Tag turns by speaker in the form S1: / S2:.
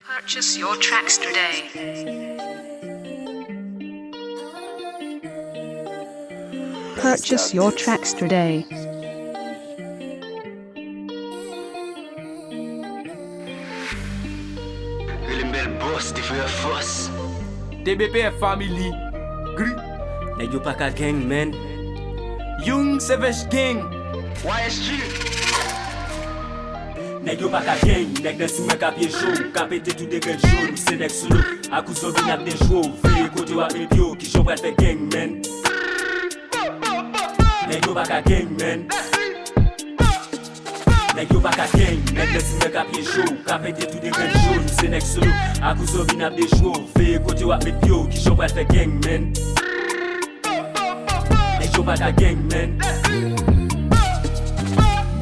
S1: Purchase your tracks today. Purchase your tracks today.
S2: TBPF-FAMILY. Nèg yo Paka gang, man. Young Savage gang. YSG. Nèg yo Paka gang, nèg de si mwen ka pied chaud, ka pété tout de gen chaud, c'est nèg solo. A cause of bin ap de show, veille côté wa radio qui j'en pral fait gang, man. Nèg yo Paka gang, man. Nèg yo Paka gang, nèg de si mwen ka pied chaud, ka pété tout de gen chaud, c'est nèg solo. A cause of bin ap de show, veille côté wa radio qui j'en pral fait gang, man. Nèg yo Paka gang, man.